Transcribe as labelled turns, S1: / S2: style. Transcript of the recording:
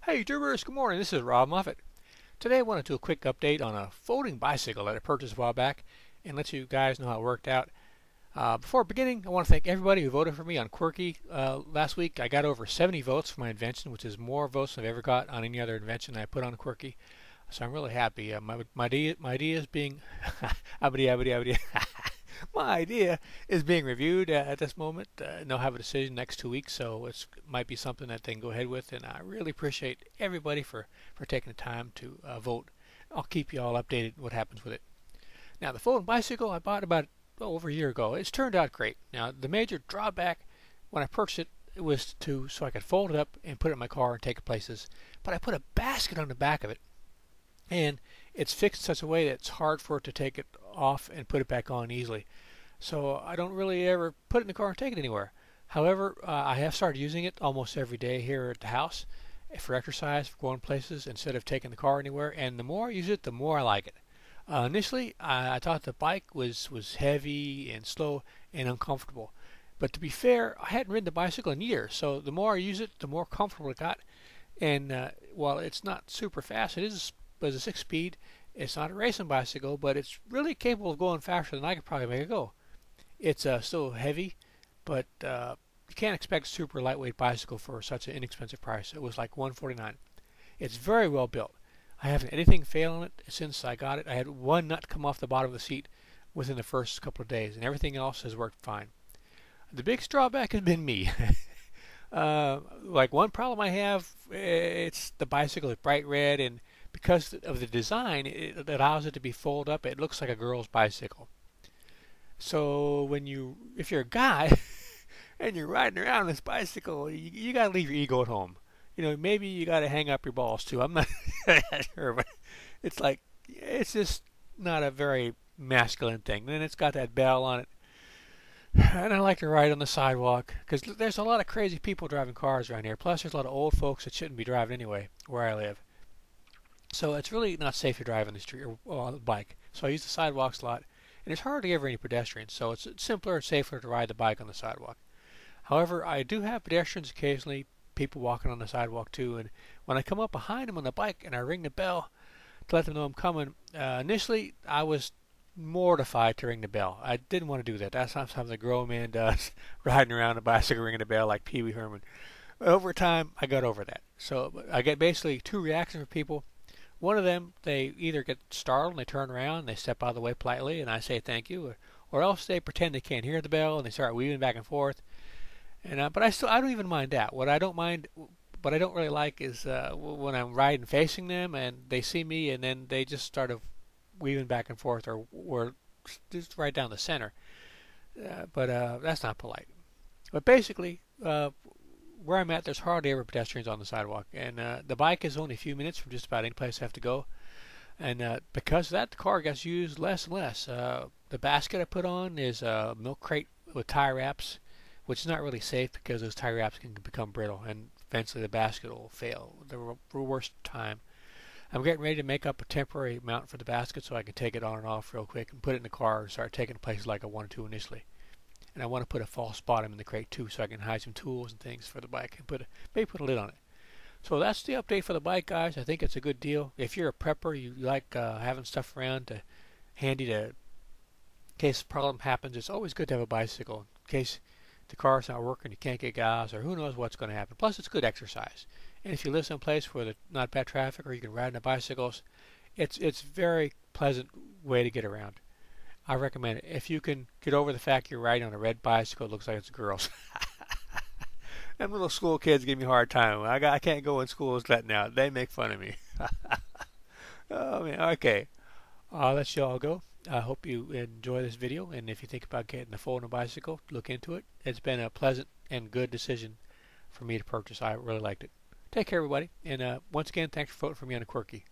S1: Hey Tubers, good morning. This is Rob Moffett. Today I want to do a quick update on a folding bicycle that I purchased a while back and let you guys know how it worked out. Before beginning, I want to thank everybody who voted for me on Quirky last week. I got over 70 votes for my invention, which is more votes than I've ever got on any other invention I put on Quirky. So I'm really happy. My idea is being my idea is being reviewed at this moment. And they'll have a decision next 2 weeks, so it might be something that they can go ahead with. And I really appreciate everybody for taking the time to vote. I'll keep you all updated what happens with it. Now, the folding bicycle I bought about over a year ago. It's turned out great. Now, the major drawback when I purchased it was so I could fold it up and put it in my car and take it places. But I put a basket on the back of it, and it's fixed in such a way that it's hard for it to take it off and put it back on easily. So I don't really ever put it in the car and take it anywhere. However, I have started using it almost every day here at the house for exercise, for going places instead of taking the car anywhere. And the more I use it, the more I like it. Initially, I thought the bike was heavy and slow and uncomfortable. But to be fair, I hadn't ridden the bicycle in years, so the more I use it, the more comfortable it got. And while it's not super fast, it is a 6-speed. It's not a racing bicycle, but it's really capable of going faster than I could probably make it go. It's still heavy, but you can't expect a super lightweight bicycle for such an inexpensive price. It was like $149. It's very well built. I haven't had anything fail on it since I got it. I had one nut come off the bottom of the seat within the first couple of days, and everything else has worked fine. The biggest drawback has been me. Like one problem I have, it's the bicycle is bright red, and because of the design, it allows it to be folded up. It looks like a girl's bicycle. So if you're a guy and you're riding around this bicycle, you got to leave your ego at home. Maybe you got to hang up your balls too. I'm not sure, but it's just not a very masculine thing. Then it's got that bell on it, and I like to ride on the sidewalk because there's a lot of crazy people driving cars around here. Plus, there's a lot of old folks that shouldn't be driving anyway where I live. So it's really not safe to drive on the street or on the bike. So I use the sidewalks a lot, and it's hardly ever any pedestrians. So it's simpler and safer to ride the bike on the sidewalk. However, I do have pedestrians occasionally, people walking on the sidewalk too, and when I come up behind them on the bike and I ring the bell to let them know I'm coming, initially I was mortified to ring the bell. I didn't want to do that. That's not something a grown man does, riding around a bicycle ringing the bell like Pee Wee Herman. But over time, I got over that. So I get basically two reactions from people. One of them, they either get startled and they turn around and they step out of the way politely and I say thank you, or else they pretend they can't hear the bell and they start weaving back and forth. And but I don't even mind that. What I don't really like is when I'm riding facing them and they see me and then they just start weaving back and forth or just right down the center. But that's not polite. But basically, where I'm at, there's hardly ever pedestrians on the sidewalk, and the bike is only a few minutes from just about any place I have to go. And because of that, the car gets used less and less. The basket I put on is a milk crate with tie wraps, which is not really safe because those tie wraps can become brittle, and eventually the basket will fail. The worst time. I'm getting ready to make up a temporary mount for the basket so I can take it on and off real quick and put it in the car and start taking it places like I wanted to initially. And I want to put a false bottom in the crate too so I can hide some tools and things for the bike and maybe put a lid on it. So that's the update for the bike, guys. I think it's a good deal. If you're a prepper, you like having stuff around handy in case a problem happens. It's always good to have a bicycle in case the car's not working, you can't get gas, or who knows what's going to happen. Plus, it's good exercise. And if you live someplace where there's not bad traffic or you can ride on the bicycles, it's very pleasant way to get around. I recommend it. If you can get over the fact you're riding on a red bicycle, it looks like it's girls. Them little school kids give me a hard time. I can't go in schools letting out. They make fun of me. Oh man. Okay. I'll let you all go. I hope you enjoy this video, and if you think about getting a folding bicycle, look into it. It's been a pleasant and good decision for me to purchase. I really liked it. Take care, everybody. And once again, thanks for voting for me on the Quirky.